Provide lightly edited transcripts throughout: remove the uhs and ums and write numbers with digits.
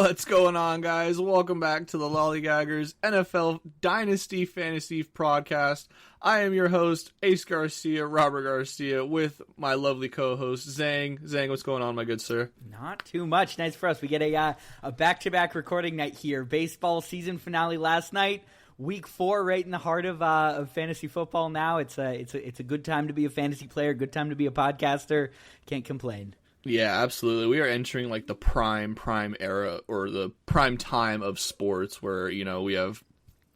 What's going on, guys? Welcome back to the Lollygaggers NFL Dynasty Fantasy Podcast. I am your host, Ace Garcia, Robert Garcia, with my lovely co-host, Zang. Zang, what's going on, my good sir? Not too much. Nice for us. We get a back-to-back recording night here. Baseball season finale last night. Week 4, right in the heart of fantasy football now. It's a good time to be a fantasy player, good time to be a podcaster. Can't complain. Yeah, absolutely. We are entering like the prime era, or the prime time of sports, where, you know, we have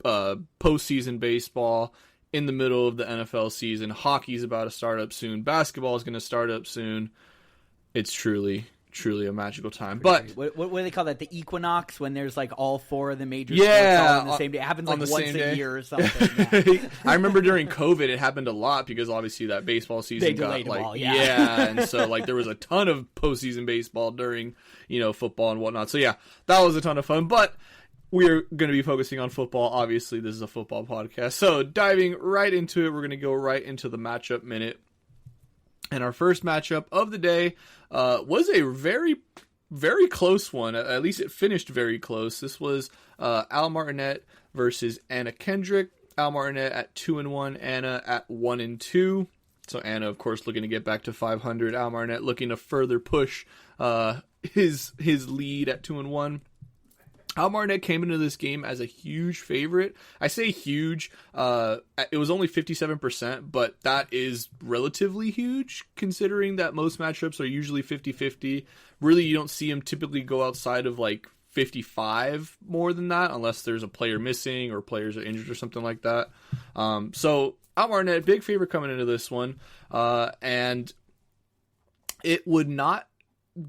postseason baseball in the middle of the NFL season. Hockey's about to start up soon. Basketball is going to start up soon. It's truly a magical time. But what do they call that? The equinox, when there's like all 4 of the major sports all on the same day. It happens like once a year or something. Yeah. I remember during COVID it happened a lot because obviously that baseball season got like all, and so like there was a ton of postseason baseball during, you know, football and whatnot. So yeah, that was a ton of fun. But we're going to be focusing on football. Obviously, this is a football podcast. So diving right into it, we're going to go right into the matchup minute. And our first matchup of the day was a very, very close one. At least it finished very close. This was Al Martinet versus Anna Kendrick. Al Martinet at 2-1, Anna at 1-2. So Anna, of course, looking to get back to 500. Al Martinet looking to further push his lead at 2-1. Al Martinet came into this game as a huge favorite. I say huge. It was only 57%, but that is relatively huge considering that most matchups are usually 50-50. Really, you don't see him typically go outside of like 55 more than that unless there's a player missing or players are injured or something like that. So Al Martinet, big favorite coming into this one. And it would not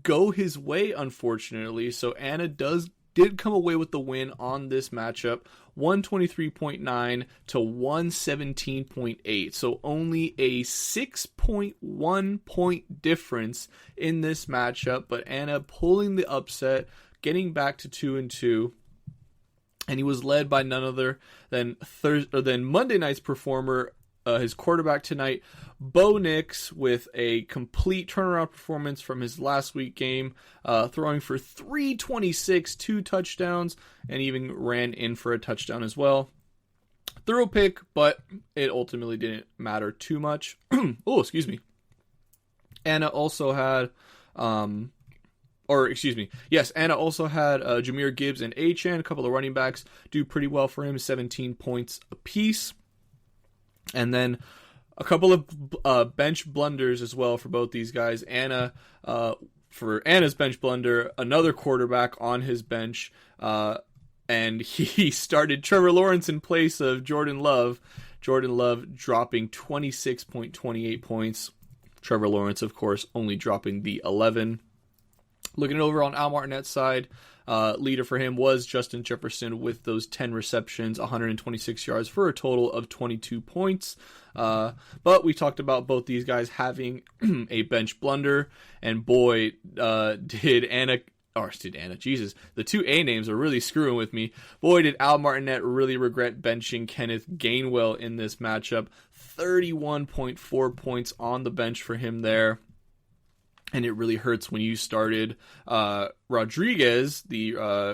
go his way, unfortunately. So Anna did come away with the win on this matchup, 123.9 to 117.8. So only a 6.1 point difference in this matchup, but Anna pulling the upset, getting back to 2-2. And he was led by none other than Monday night's performer, his quarterback tonight, Bo Nix, with a complete turnaround performance from his last week game, throwing for 326, 2 touchdowns, and even ran in for a touchdown as well. Throw pick, but it ultimately didn't matter too much. Oh, excuse me. Anna also had, Anna also had Jahmyr Gibbs and Achane, a couple of running backs, do pretty well for him, 17 points apiece. And then a couple of bench blunders as well for both these guys. Anna, for Anna's bench blunder, another quarterback on his bench, and he started Trevor Lawrence in place of Jordan Love. Jordan Love dropping 26.28 points. Trevor Lawrence, of course, only dropping the 11. Looking over on Al Martinet's side, leader for him was Justin Jefferson with those 10 receptions, 126 yards for a total of 22 points. But we talked about both these guys having a bench blunder, and boy, did Anna, Jesus, the two A names are really screwing with me. Boy, did Al Martinet really regret benching Kenneth Gainwell in this matchup. 31.4 points on the bench for him there. And it really hurts when you started Rodriguez,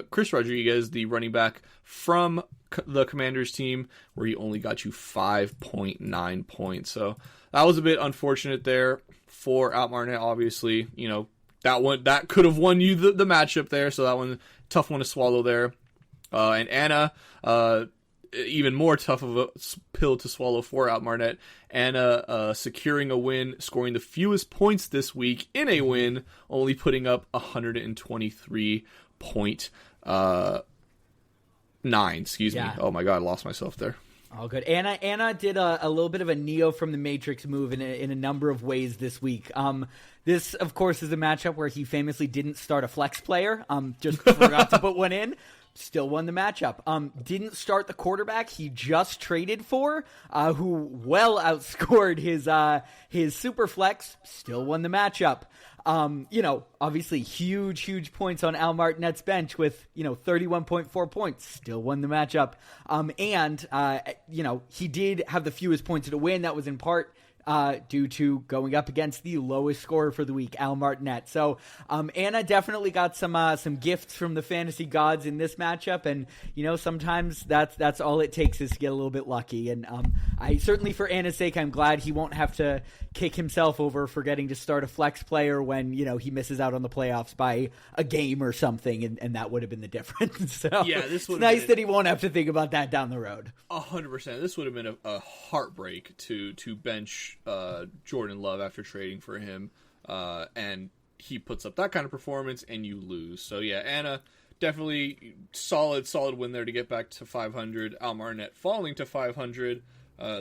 Chris Rodriguez, the running back from the Commanders team, where he only got you 5.9 points. So that was a bit unfortunate there for Al Martinet. Obviously, you know, that could have won you the matchup there. So that one, tough one to swallow there. And Anna, even more tough of a pill to swallow for Al Martinet. Anna securing a win, scoring the fewest points this week in a win, only putting up 123.9. Excuse me. Oh my God, I lost myself there. All good. Anna did a little bit of a Neo from the Matrix move in a number of ways this week. This, of course, is a matchup where he famously didn't start a flex player. Just forgot to put one in. Still won the matchup. Didn't start the quarterback he just traded for, who well outscored his super flex. Still won the matchup. Obviously huge points on Al Martinet's bench with, 31.4 points. Still won the matchup. He did have the fewest points to win. That was in part due to going up against the lowest scorer for the week, Al Martinet. So Anna definitely got some gifts from the fantasy gods in this matchup, and sometimes that's all it takes is to get a little bit lucky. And I certainly, for Anna's sake, I'm glad he won't have to kick himself over forgetting to start a flex player when he misses out on the playoffs by a game or something, and that would have been the difference. So yeah, this it's nice that he won't have to think about that down the road. 100%. This would have been a heartbreak to bench Jordan Love after trading for him, and he puts up that kind of performance and you lose. So yeah, Anna, definitely solid win there to get back to 500. Al Martinet falling to 500.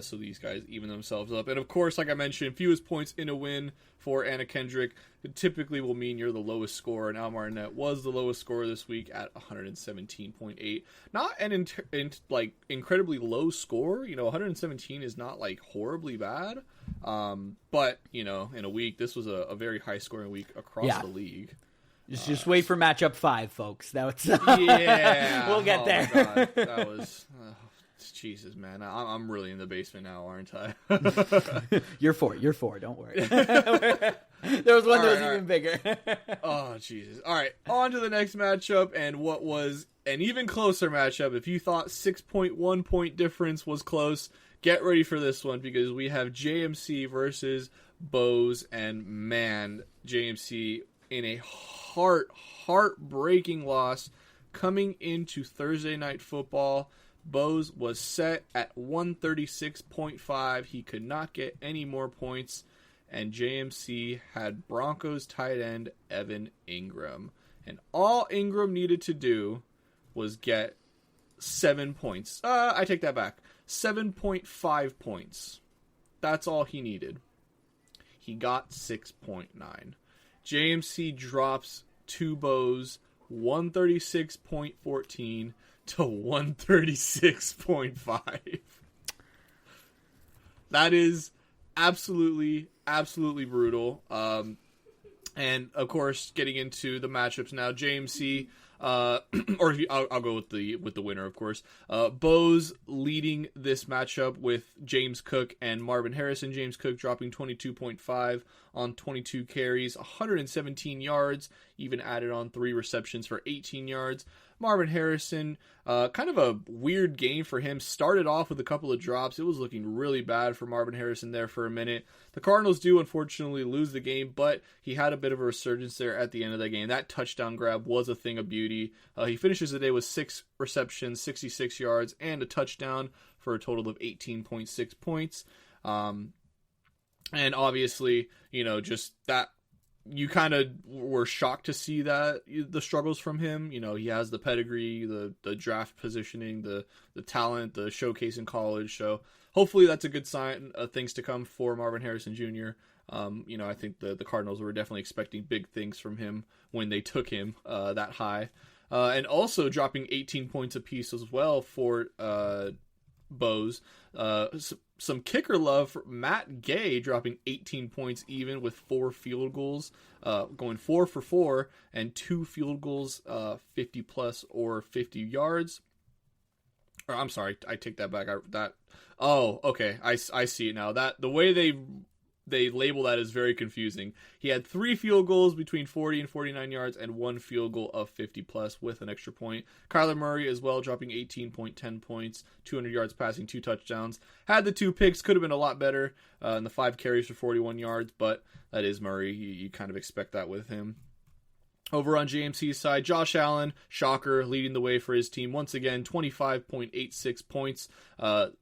So these guys even themselves up. And of course, like I mentioned, fewest points in a win for Anna Kendrick. It typically will mean you're the lowest scorer, and Al Martinet was the lowest scorer this week at 117.8. Not an incredibly low score. 117 is not horribly bad. But in a week, this was a very high scoring week across the league. Just wait for matchup 5, folks. That's yeah, we'll get there. My God. That was. Jesus, man, I'm really in the basement now, aren't I? You're 4. Don't worry. There was one that was even bigger. Oh, Jesus. All right, on to the next matchup, and what was an even closer matchup. If you thought 6.1 point difference was close, get ready for this one, because we have JMC versus Bose, and man, JMC in a heartbreaking loss coming into Thursday Night Football. Bose was set at 136.5. He could not get any more points. And JMC had Broncos tight end Evan Ingram. And all Ingram needed to do was get 7 points. I take that back. 7.5 points. That's all he needed. He got 6.9. JMC drops to Bose 136.14 to 136.5. That is absolutely brutal. And of course, getting into the matchups now, JMC, I'll go with the winner, of course. Bose leading this matchup with James Cook and Marvin Harrison. James Cook dropping 22.5 on 22 carries, 117 yards, even added on 3 receptions for 18 yards. Marvin Harrison, kind of a weird game for him. Started off with a couple of drops. It was looking really bad for Marvin Harrison there for a minute. The Cardinals do unfortunately lose the game, but he had a bit of a resurgence there at the end of the game. That touchdown grab was a thing of beauty. He finishes the day with 6 receptions, 66 yards, and a touchdown for a total of 18.6 points. And obviously, just that, you kind of were shocked to see that the struggles from him. He has the pedigree, the draft positioning, the talent, the showcase in college. So hopefully that's a good sign of things to come for Marvin Harrison Jr. I think the Cardinals were definitely expecting big things from him when they took him that high. And also dropping 18 points apiece as well for Bose. Some kicker love for Matt Gay, dropping 18 points even with 4 field goals, going 4 for 4 and 2 field goals, 50 plus or 50 yards. Or I'm sorry, I take that back. Okay, I see it now. That the way they label that is very confusing. He had 3 field goals between 40 and 49 yards and 1 field goal of 50 plus with an extra point. Kyler Murray as well, dropping 18.10 points, 200 yards passing, 2 touchdowns. Had the 2 picks, could have been a lot better, and the 5 carries for 41 yards, but that is Murray. You kind of expect that with him. Over on JMC's side, Josh Allen, shocker, leading the way for his team. Once again, 25.86 points.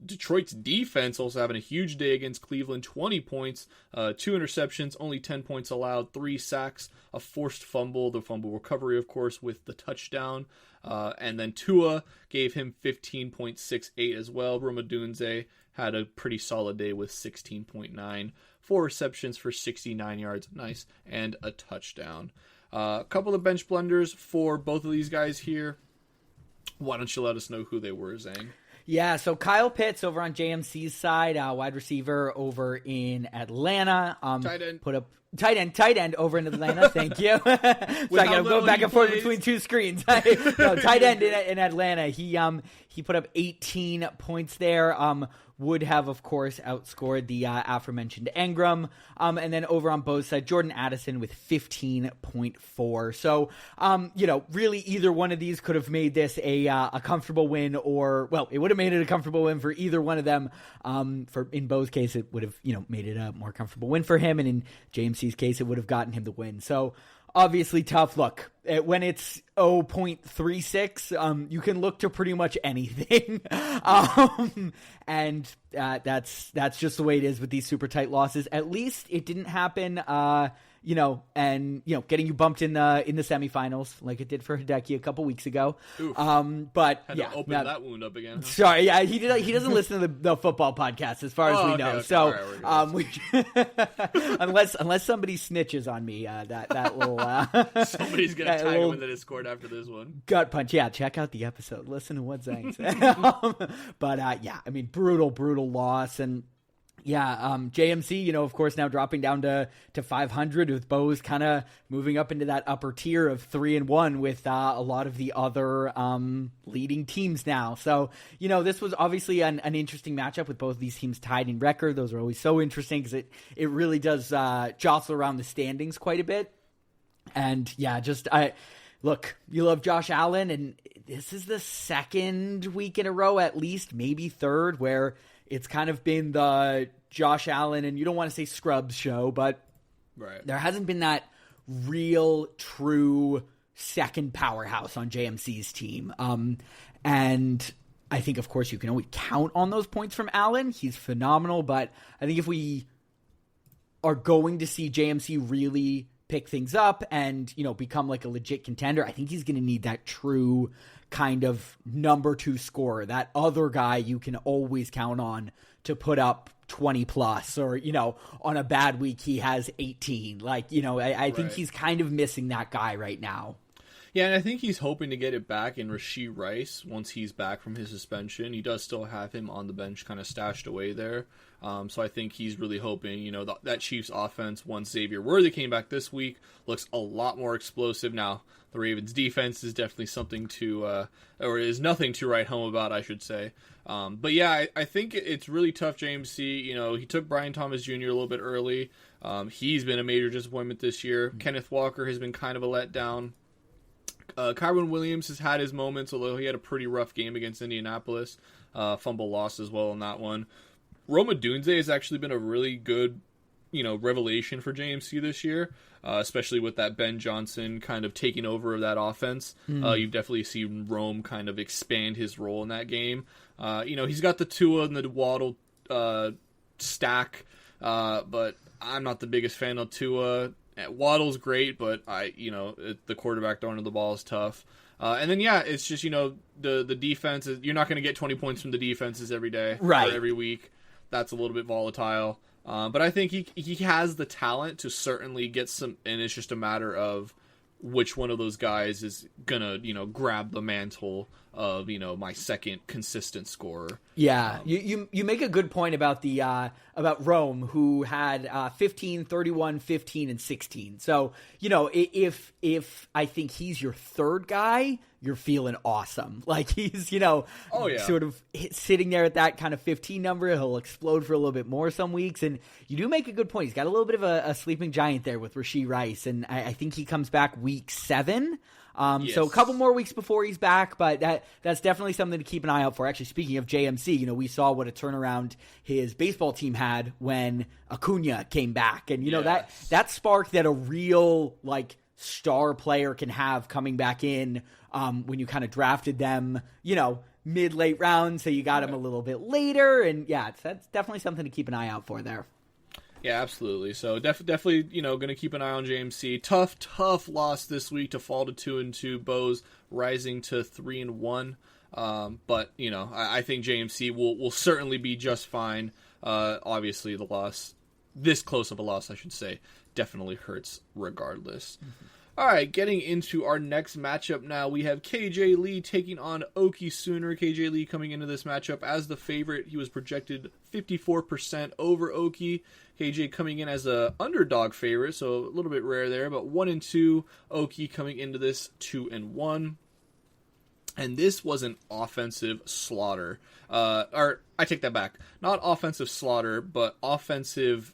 Detroit's defense also having a huge day against Cleveland, 20 points, 2 interceptions, only 10 points allowed, 3 sacks, a forced fumble, the fumble recovery, of course, with the touchdown. And then Tua gave him 15.68 as well. Roma Dunze had a pretty solid day with 16.9, 4 receptions for 69 yards, nice, and a touchdown. A couple of bench blunders for both of these guys here. Why don't you let us know who they were, Zang? Yeah, so Kyle Pitts over on JMC's side, wide receiver over in Atlanta. Tight end. Put up tight end over in Atlanta. Thank you. So I got to go back and forth between 2 screens. No, tight end in Atlanta. He put up 18 points there. would have, of course, outscored the aforementioned Engram. And then over on both sides, Jordan Addison with 15.4. So, really either one of these could have made this a comfortable win, or, well, it would have made it a comfortable win for either one of them. In Bo's case, it would have, made it a more comfortable win for him. And in JMC's case, it would have gotten him the win. So, obviously tough. Look, when it's 0.36, you can look to pretty much anything. And that's just the way it is with these super tight losses. At least it didn't happen, getting you bumped in the semifinals like it did for Hideki a couple weeks ago. But had yeah, to open that wound up again. Huh? Sorry, yeah, he doesn't listen to the football podcast as far as we know. Okay, so, right, unless somebody snitches on me, that little somebody's gonna tag him in the Discord after this one. Gut punch. Yeah, check out the episode. Listen to what Zang said. But brutal loss. And yeah, JMC, of course, now dropping down to 500, with Bo's kind of moving up into that upper tier of 3-1 with a lot of the other leading teams now. So, this was obviously an interesting matchup with both of these teams tied in record. Those are always so interesting because it really does jostle around the standings quite a bit. And yeah, look, you love Josh Allen, and this is the second week in a row, at least, maybe third, where it's kind of been the Josh Allen, and you don't want to say scrubs show, but there hasn't been that real, true second powerhouse on JMC's team. And I think, of course, you can always count on those points from Allen. He's phenomenal, but I think if we are going to see JMC really pick things up and, become like a legit contender, I think he's going to need that true kind of number 2 scorer, that other guy you can always count on to put up 20 plus, or, on a bad week, he has 18. I think he's kind of missing that guy right now. Yeah, and I think he's hoping to get it back in Rashee Rice once he's back from his suspension. He does still have him on the bench kind of stashed away there. So I think he's really hoping, that Chiefs offense, once Xavier Worthy came back this week, looks a lot more explosive. Now, the Ravens defense is definitely something or is nothing to write home about, I should say. But yeah, I think it's really tough, JMC. He took Brian Thomas Jr. a little bit early. He's been a major disappointment this year. Kenneth Walker has been kind of a letdown. Kyron Williams has had his moments, although he had a pretty rough game against Indianapolis. Fumble loss as well in that one. Rome Odunze has actually been a really good, revelation for JMC this year, especially with that Ben Johnson kind of taking over of that offense. You've definitely seen Rome kind of expand his role in that game. He's got the Tua and the Waddle stack, but I'm not the biggest fan of Tua. Waddle's great, but the quarterback throwing the ball is tough. And then, it's just, the defense you're not going to get 20 points from the defenses every day, right, or every week. That's a little bit volatile. But I think he has the talent to certainly get some, and it's just a matter of which one of those guys is gonna, grab the mantle of, my second consistent scorer. Yeah, you make a good point about the about Rome, who had 15, 31, 15, and 16. So, if I think he's your third guy, you're feeling awesome. Like he's, sort of sitting there at that kind of 15 number. He'll explode for a little bit more some weeks. And you do make a good point. He's got a little bit of a sleeping giant there with Rashee Rice. And I think he comes back week 7. Yes. So a couple more weeks before he's back, but that's definitely something to keep an eye out for. Actually, speaking of JMC, we saw what a turnaround his baseball team had when Acuna came back. And, that spark that a real, star player can have coming back in when you kind of drafted them, mid-late rounds, so you got him a little bit later. And, that's definitely something to keep an eye out for there. Yeah, absolutely. So definitely, going to keep an eye on JMC. Tough loss this week to fall to 2-2. Bo's rising to 3-1. But I think JMC will certainly be just fine. Obviously, the loss, this close of a loss, I should say, definitely hurts regardless. Mm-hmm. All right, getting into our next matchup now, we have KJ Lee taking on Oki Sooner. KJ Lee coming into this matchup as the favorite. He was projected 54% over Oki. KJ coming in as a underdog favorite, so a little bit rare there, but 1-2. Oki coming into this 2-1. And this was an offensive slaughter. Or, I take that back. Not offensive slaughter, but offensive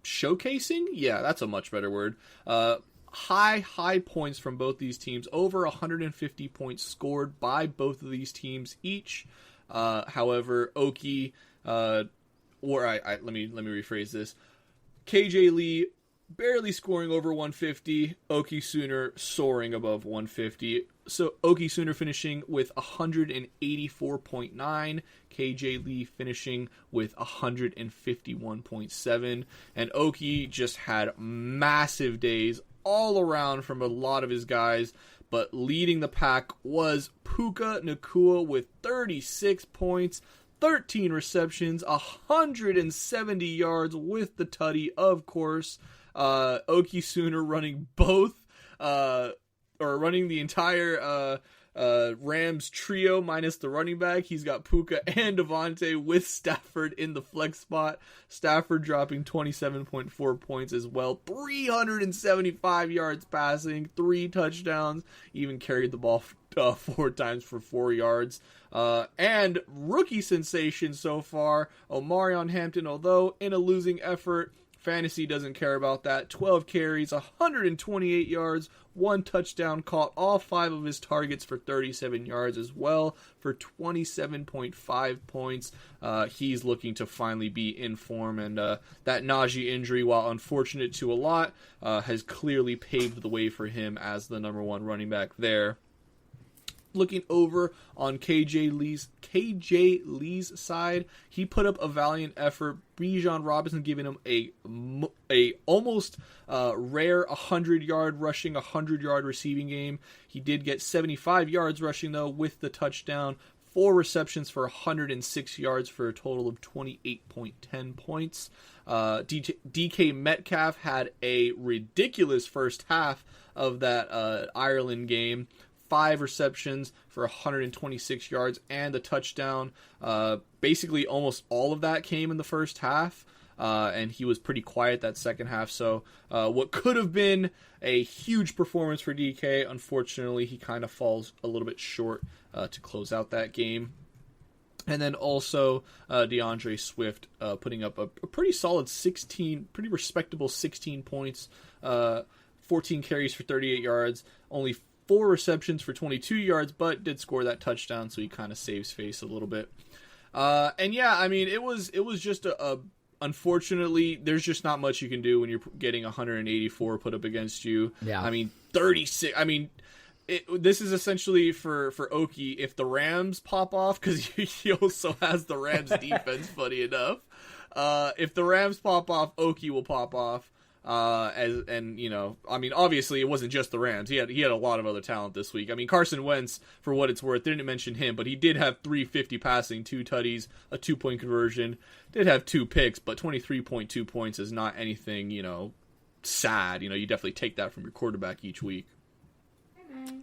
showcasing? Yeah, that's a much better word. High points from both these teams. Over 150 points scored by both of these teams each. However, Oki, let me rephrase this. KJ Lee barely scoring over 150. Oki Sooner soaring above 150. So Oki Sooner finishing with 184.9. KJ Lee finishing with 151.7. And Oki just had massive days all around from a lot of his guys. But leading the pack was Puka Nacua with 36 points, 13 receptions, 170 yards with the tutty, of course. Oki Sooner running running the entire Rams trio minus the running back. He's got Puka and Devontae with Stafford in the flex spot. Stafford dropping 27.4 points as well. 375 yards passing, 3 touchdowns, even carried the ball 4 times for 4 yards. And rookie sensation so far, Omarion Hampton, although in a losing effort, fantasy doesn't care about that. 12 carries, 128 yards, 1 touchdown, caught all 5 of his targets for 37 yards as well for 27.5 points. He's looking to finally be in form, and that Najee injury, while unfortunate to a lot, has clearly paved the way for him as the number 1 running back there. Looking over on KJ Lee's side, he put up a valiant effort. Bijan Robinson giving him a almost rare 100-yard rushing, 100-yard receiving game. He did get 75 yards rushing, though, with the touchdown. 4 receptions for 106 yards for a total of 28.10 points. DK Metcalf had a ridiculous first half of that Ireland game. 5 receptions for 126 yards and a touchdown. Basically, almost all of that came in the first half, and he was pretty quiet that second half. So what could have been a huge performance for DK, unfortunately, he kind of falls a little bit short to close out that game. And then also DeAndre Swift putting up a pretty solid pretty respectable 16 points, 14 carries for 38 yards, only 4 receptions for 22 yards, but did score that touchdown, so he kind of saves face a little bit. And yeah, I mean, it was just unfortunately, there's just not much you can do when you're getting 184 put up against you. Yeah. I mean, 36. I mean, this is essentially for Oki, if the Rams pop off, because he also has the Rams defense, funny enough. If the Rams pop off, Oki will pop off. Obviously it wasn't just the Rams. He had a lot of other talent this week. I mean, Carson Wentz, for what it's worth, didn't mention him, but he did have 350 passing, 2 tutties, a 2-point conversion. Did have 2 picks, but 23.2 points is not anything, sad. You definitely take that from your quarterback each week.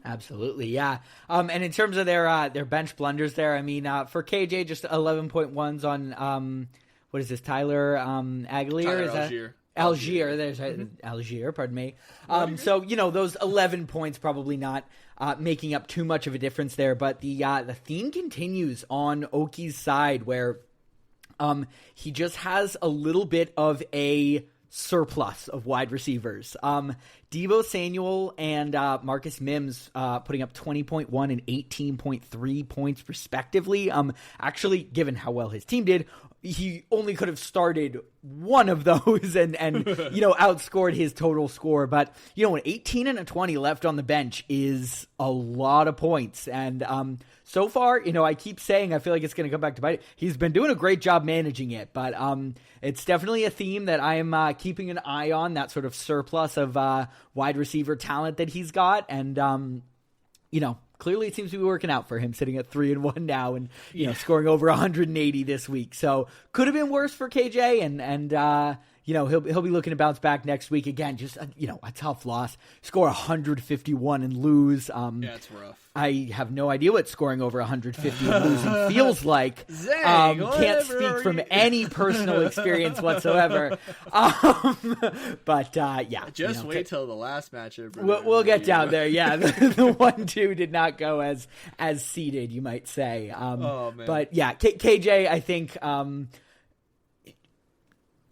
Absolutely, yeah. And in terms of their bench blunders there, I mean, for KJ, just 11.1s on what is this, Tyler Aguilar? Algier, there's Algier, pardon me. So, those 11 points probably not making up too much of a difference there, but the theme continues on Oki's side where he just has a little bit of a surplus of wide receivers. Deebo Samuel and Marcus Mims putting up 20.1 and 18.3 points respectively. Actually, given how well his team did, he only could have started one of those and outscored his total score. But, an 18 and a 20 left on the bench is a lot of points. And so far, I keep saying I feel like it's going to come back to bite it. He's been doing a great job managing it. But it's definitely a theme that I am keeping an eye on, that sort of surplus of wide receiver talent that he's got. And, clearly it seems to be working out for him, sitting at 3-1 now and, scoring over 180 this week. So could have been worse for KJ. And he'll be looking to bounce back next week again. Just a tough loss. Score 151 and lose. Yeah, it's rough. I have no idea what scoring over 150 and losing feels like. Zang, can't speak from any personal experience whatsoever. But yeah, just wait till the last matchup. We'll get down there. Yeah, the 1-2 did not go as seeded, you might say. Oh man. But yeah, KJ, I think.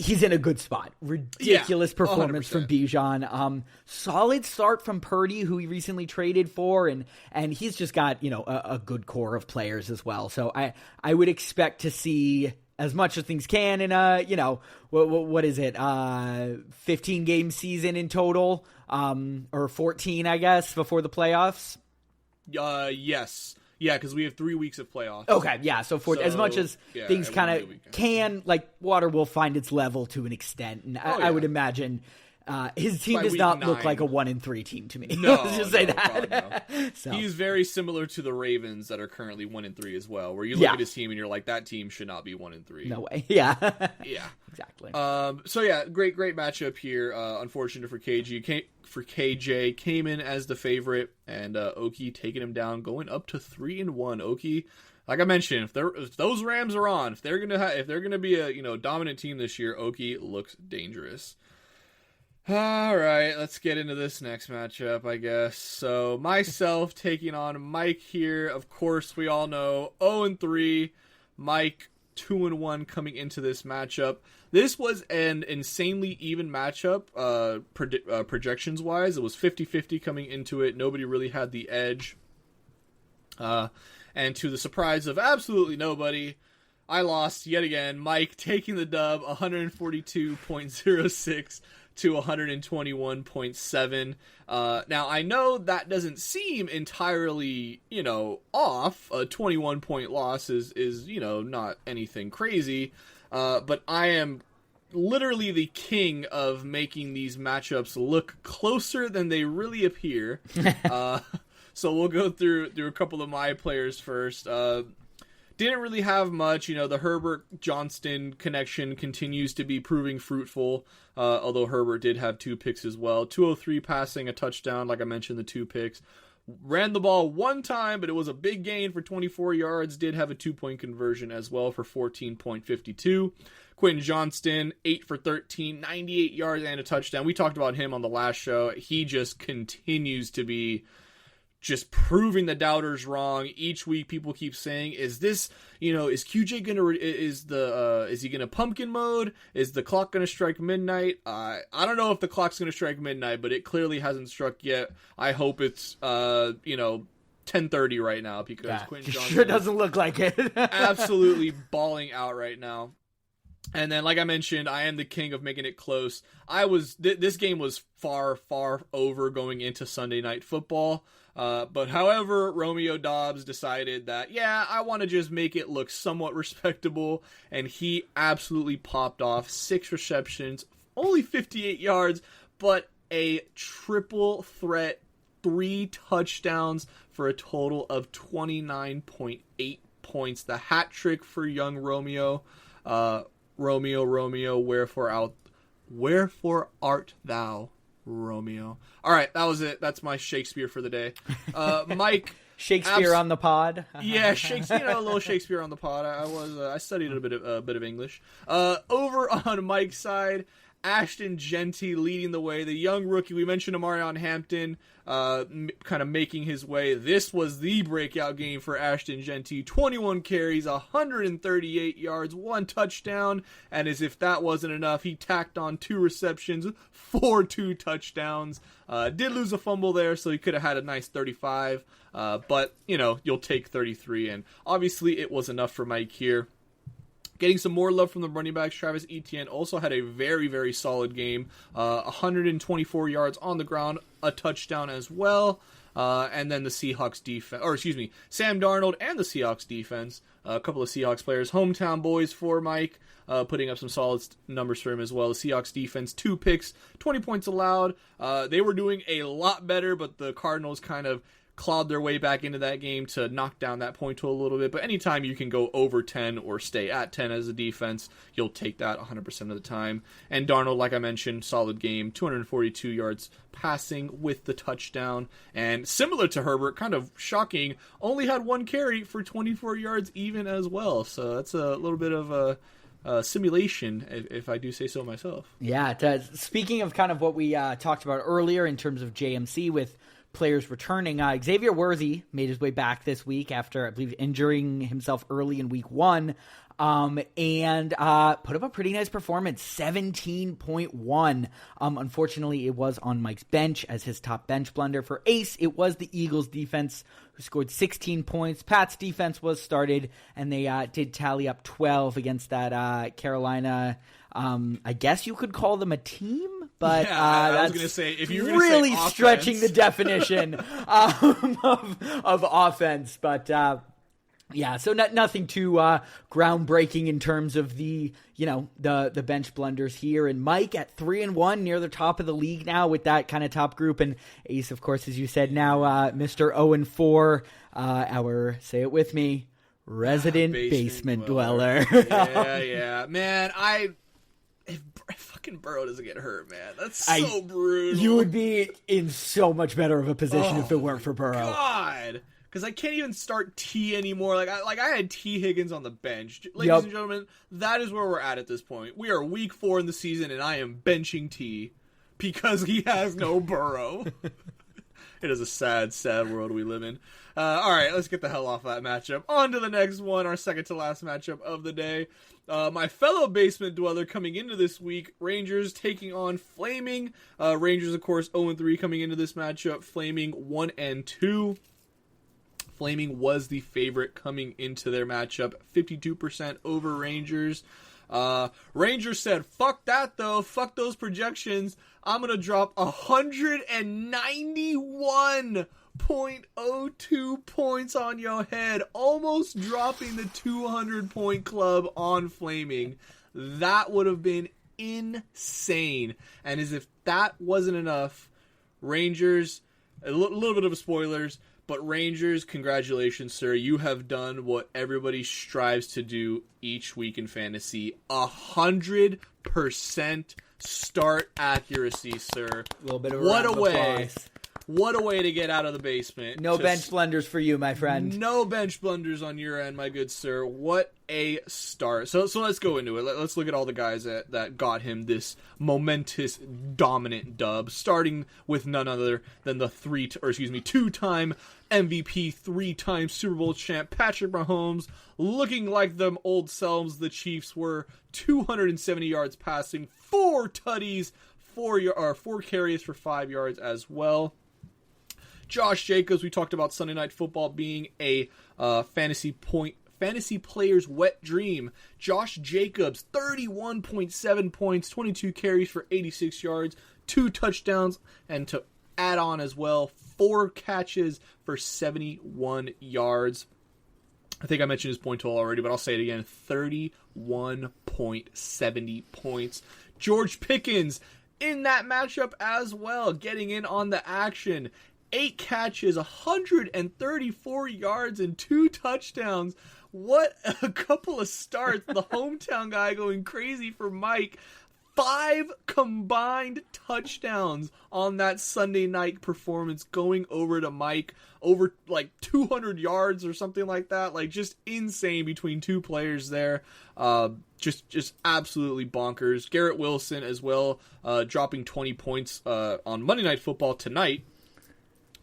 He's in a good spot. Ridiculous performance 100%. From Bijan. Solid start from Purdy, who he recently traded for, and he's just got a good core of players as well. So I would expect to see as much as things can in a what is it 15 game season in total, or 14 I guess before the playoffs. Yes. Yeah, because we have 3 weeks of playoffs. Okay, yeah. So as much as things kind of can, like, water will find its level to an extent, and I would imagine his team does not look like a 1-3 team to me. No, let's just say that. God, no. So. He's very similar to the Ravens that are currently 1-3 as well, where you look at his team and you're like, that team should not be 1-3. No way. Yeah. Yeah. Exactly. So yeah, great matchup here. Unfortunate for KJ, came in as the favorite, and Oki taking him down, going up to 3-1. Oki, like I mentioned, if those Rams are on, if they're gonna be a dominant team this year, Oki looks dangerous. All right, let's get into this next matchup, I guess. So myself taking on Mike here. Of course, we all know 0-3. Mike 2-1 coming into this matchup. This was an insanely even matchup, projections-wise. It was 50-50 coming into it. Nobody really had the edge. And to the surprise of absolutely nobody, I lost yet again. Mike taking the dub, 142.06 to 121.7. Now, I know that doesn't seem entirely, off. A 21-point loss is not anything crazy. But I am literally the king of making these matchups look closer than they really appear. So we'll go through a couple of my players first. Didn't really have much. The Herbert-Johnston connection continues to be proving fruitful, although Herbert did have 2 picks as well. 203 passing, a touchdown, like I mentioned, the 2 picks. Ran the ball 1 time, but it was a big gain for 24 yards. Did have a 2-point conversion as well for 14.52. Quentin Johnston, 8 for 13, 98 yards and a touchdown. We talked about him on the last show. He just continues to be just proving the doubters wrong. Each week people keep saying, is QJ is he gonna pumpkin mode? Is the clock gonna strike midnight? I don't know if the clock's gonna strike midnight, but it clearly hasn't struck yet. I hope it's 10:30 right now, because Quentin Johnson sure doesn't look like it. Absolutely balling out right now. And then, like I mentioned, I am the king of making it close. This game was far, far over going into Sunday Night Football. But however, Romeo Dobbs decided that, I want to just make it look somewhat respectable. And he absolutely popped off. 6 receptions, only 58 yards, but a triple threat, 3 touchdowns for a total of 29.8 points. The hat trick for young Romeo. Romeo, wherefore art thou, Romeo? All right, that was it. That's my Shakespeare for the day. Mike, Shakespeare on the pod. Yeah, Shakespeare. A little Shakespeare on the pod. I studied a bit of English. Over on Mike's side, Ashton Genty leading the way. The young rookie, we mentioned Amarion Hampton, kind of making his way. This was the breakout game for Ashton Genty. 21 carries, 138 yards, 1 touchdown. And as if that wasn't enough, he tacked on 2 receptions for 2 touchdowns. Did lose a fumble there, so he could have had a nice 35. But, you'll take 33. And obviously it was enough for Mike here. Getting some more love from the running backs. Travis Etienne also had a very, very solid game. 124 yards on the ground, a touchdown as well. And then the Seahawks defense, Sam Darnold and the Seahawks defense. A couple of Seahawks players, hometown boys for Mike, putting up some solid numbers for him as well. The Seahawks defense, 2 picks, 20 points allowed. They were doing a lot better, but the Cardinals kind of clawed their way back into that game to knock down that point total a little bit. But anytime you can go over 10 or stay at 10 as a defense, you'll take that 100% of the time. And Darnold, like I mentioned, solid game, 242 yards passing with the touchdown. And similar to Herbert, kind of shocking, only had one carry for 24 yards even as well. So that's a little bit of a simulation, if I do say so myself. Yeah, it does. Speaking of kind of what we talked about earlier in terms of JMC with players returning, Xavier Worthy made his way back this week after, I believe, injuring himself early in week 1. And put up a pretty nice performance, 17.1. Unfortunately, it was on Mike's bench as his top bench blunder. For Ace, it was the Eagles defense who scored 16 points. Pat's defense was started, and they did tally up 12 against that Carolina. I guess you could call them a team, but I was going to say, if you were really say stretching the definition of offense, but yeah, so nothing too groundbreaking in terms of the bench blunders here. And Mike at 3-1, near the top of the league now with that kind of top group. And Ace, of course, as you said, now Mr. 0-4, our, say it with me, resident basement dweller. Yeah. Man, if fucking Burrow doesn't get hurt, man, that's so brutal. You would be in so much better of a position if it weren't for Burrow. God. Because I can't even start T anymore. I had T. Higgins on the bench. Ladies and gentlemen, that is where we're at this point. We are week 4 in the season, and I am benching T because he has no Burrow. It is a sad, sad world we live in. All right, let's get the hell off that matchup. On to the next one, our second to last matchup of the day. My fellow basement dweller coming into this week, Rangers taking on Flaming. Rangers, of course, 0-3 coming into this matchup. Flaming 1-2. Flaming was the favorite coming into their matchup, 52% over Rangers. Rangers said, fuck that though, fuck those projections. I'm going to drop 191.02 points on your head, almost dropping the 200-point club on Flaming. That would have been insane. And as if that wasn't enough, Rangers, a little bit of spoilers, but Rangers, congratulations, sir. You have done what everybody strives to do each week in fantasy. 100% start accuracy, sir. A little bit of what a way. What a way to get out of the basement. No bench blunders for you, my friend. No bench blunders on your end, my good sir. What a start. So let's go into it. Let's look at all the guys that got him this momentous, dominant dub, starting with none other than the two-time MVP, 3-time Super Bowl champ, Patrick Mahomes, looking like them old selves the Chiefs were, 270 yards passing, 4 tutties, 4 carries for 5 yards as well. Josh Jacobs, we talked about Sunday Night Football being a fantasy player's wet dream. Josh Jacobs, 31.7 points, 22 carries for 86 yards, 2 touchdowns, and to add on as well, 4 catches for 71 yards. I think I mentioned his point total already, but I'll say it again, 31.70 points. George Pickens in that matchup as well, getting in on the action. 8 catches, 134 yards, and 2 touchdowns. What a couple of starts. The hometown guy going crazy for Mike. 5 combined touchdowns on that Sunday night performance going over to Mike. Over like 200 yards or something like that. Like just insane between 2 players there. Just absolutely bonkers. Garrett Wilson as well, dropping 20 points on Monday Night Football tonight.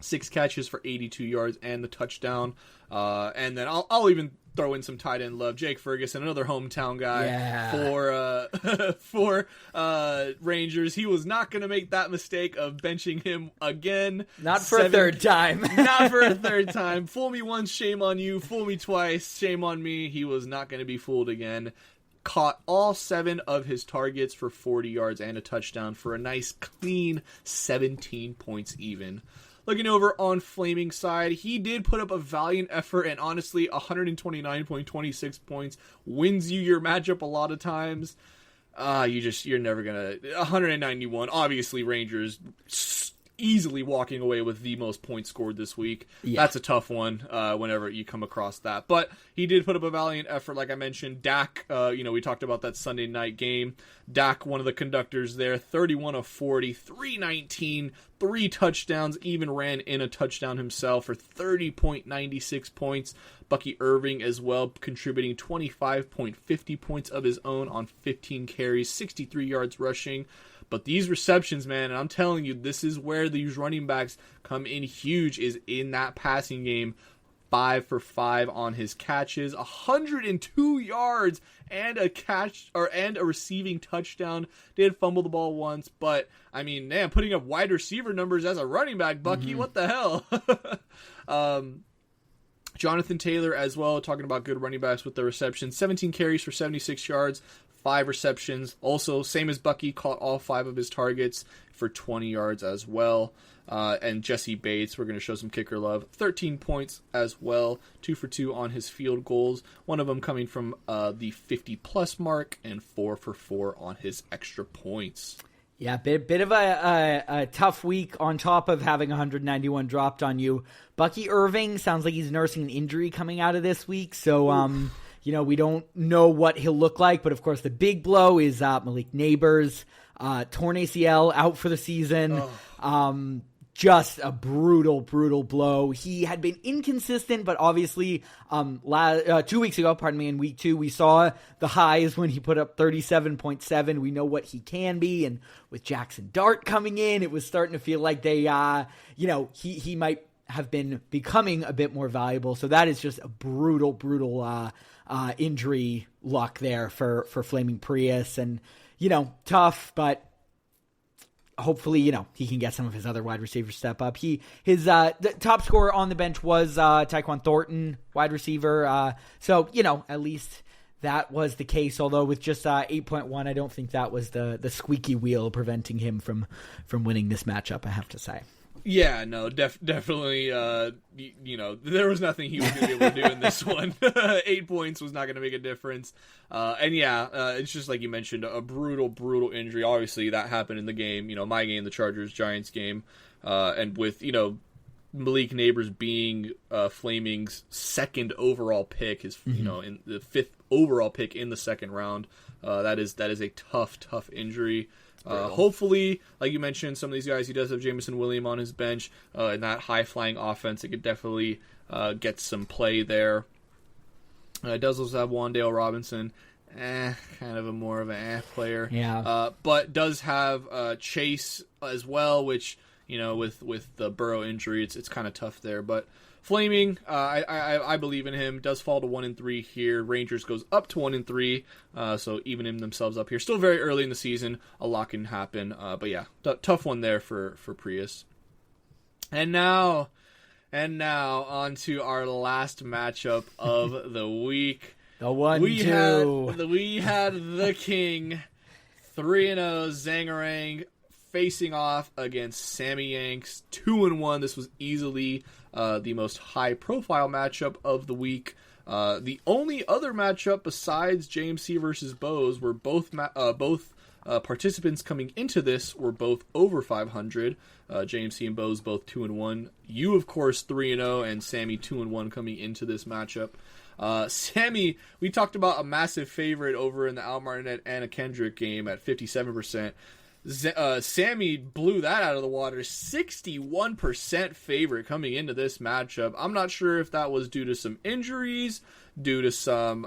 6 catches for 82 yards and the touchdown. And then I'll even throw in some tight end love. Jake Ferguson, another hometown guy for Rangers. He was not going to make that mistake of benching him again. Not for a third time. Not for a third time. Fool me once, shame on you. Fool me twice, shame on me. He was not going to be fooled again. Caught all 7 of his targets for 40 yards and a touchdown for a nice, clean 17 points even. Looking over on Flaming side, he did put up a valiant effort, and honestly, 129.26 points wins you your matchup a lot of times. You're never gonna 191. Obviously, Rangers easily walking away with the most points scored this week. Yeah. That's a tough one whenever you come across that. But he did put up a valiant effort, like I mentioned. Dak, we talked about that Sunday night game. Dak, one of the conductors there, 31 of 40, 319, 3 touchdowns, even ran in a touchdown himself for 30.96 points. Bucky Irving as well, contributing 25.50 points of his own on 15 carries, 63 yards rushing. But these receptions, man, and I'm telling you, this is where these running backs come in huge, is in that passing game. 5 for 5 on his catches, 102 yards and a catch and a receiving touchdown. Did fumble the ball once, but I mean, man, putting up wide receiver numbers as a running back, Bucky, what the hell? Jonathan Taylor as well, talking about good running backs with the reception. 17 carries for 76 yards, 5 receptions. Also, same as Bucky, caught all 5 of his targets for 20 yards as well. And Jesse Bates, we're going to show some kicker love. 13 points as well, 2 for 2 on his field goals. One of them coming from the 50-plus mark, and 4 for 4 on his extra points. Yeah, bit of a tough week on top of having 191 dropped on you. Bucky Irving sounds like he's nursing an injury coming out of this week, so we don't know what he'll look like. But of course, the big blow is Malik Neighbors, torn ACL, out for the season. Just a brutal blow. He had been inconsistent, but obviously 2 weeks ago, in week 2, we saw the highs when he put up 37.7. We know what he can be, and with Jackson Dart coming in, it was starting to feel like they, he might have been becoming a bit more valuable. So that is just a brutal injury luck there for Flaming Prius, and tough, but hopefully, he can get some of his other wide receivers step up. His the top scorer on the bench was Tyquan Thornton, wide receiver. So, at least that was the case. Although with just 8.1, I don't think that was the squeaky wheel preventing him from winning this matchup, I have to say. Yeah, no, definitely, there was nothing he was going to be able to do in this one. 8 points was not going to make a difference. It's just like you mentioned, a brutal injury. Obviously, that happened in the game, my game, the Chargers-Giants game. And with, Malik Neighbors being Flaming's second overall pick, his, in the 5th overall pick in the second round, that is a tough injury. Hopefully, like you mentioned, some of these guys, he does have Jameson Williams on his bench in that high-flying offense. It could definitely get some play there. It does also have Wan'Dale Robinson, kind of a more of an player. Yeah. But does have Chase as well, which, with the Burrow injury, it's kind of tough there. But Flaming, I believe in him. Does fall to 1-3 here. Rangers goes up to 1-3, so evening themselves up here. Still very early in the season. A lot can happen, but yeah, tough one there for Prius. And now on to our last matchup of the week. We had the King, 3-0 Zangarang, facing off against Sammy Yanks, 2-1. This was easily the most high-profile matchup of the week. The only other matchup besides JMC versus Bose were both participants coming into this were both over 500. JMC and Bose both 2-1. You, of course, 3-0, and Sammy 2-1 coming into this matchup. Sammy, we talked about a massive favorite over in the Al Martinet Anna Kendrick game at 57%. Sammy blew that out of the water. 61% favorite coming into this matchup. I'm not sure if that was due to some injuries, due to some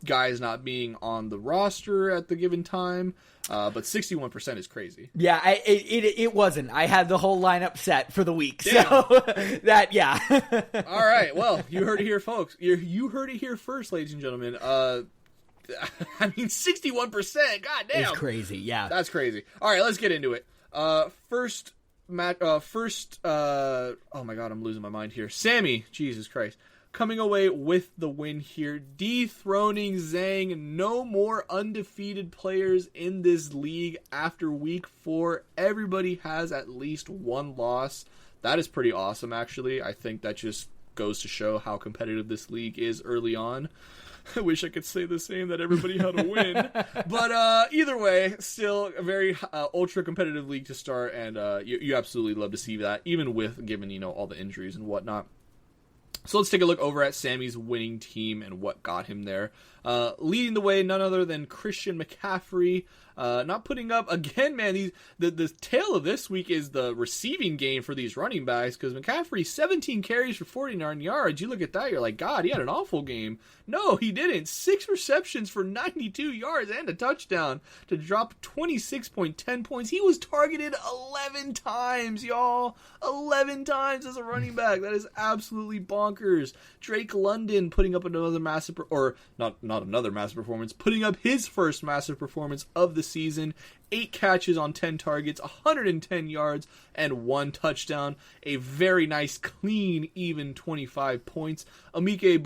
guys not being on the roster at the given time, but 61% is crazy. Yeah, it wasn't. I had the whole lineup set for the week. Damn. So that, yeah. All right, well, you heard it here, folks. You heard it here first, ladies and gentlemen. 61%. God damn. It's crazy, yeah. That's crazy. All right, let's get into it. Oh my God, I'm losing my mind here. Sammy, Jesus Christ, coming away with the win here, dethroning Zang. No more undefeated players in this league after week 4. Everybody has at least one loss. That is pretty awesome, actually. I think that just goes to show how competitive this league is early on. I wish I could say the same, that everybody had a win. But either way, still a very ultra competitive league to start, and you absolutely love to see that, even with given all the injuries and whatnot. So let's take a look over at Sammy's winning team and what got him there. Leading the way, none other than Christian McCaffrey. Not putting up, again, man, the tale of this week is the receiving game for these running backs, because McCaffrey, 17 carries for 49 yards. You look at that, you're like, God, he had an awful game. No, he didn't. 6 receptions for 92 yards and a touchdown to drop 26.10 points. He was targeted 11 times, y'all. 11 times as a running back. That is absolutely bonkers. Drake London putting up another massive, or not another massive performance, putting up his first massive performance of the season. 8 catches on 10 targets, 110 yards, and 1 touchdown. A very nice, clean, even 25 points. Emeka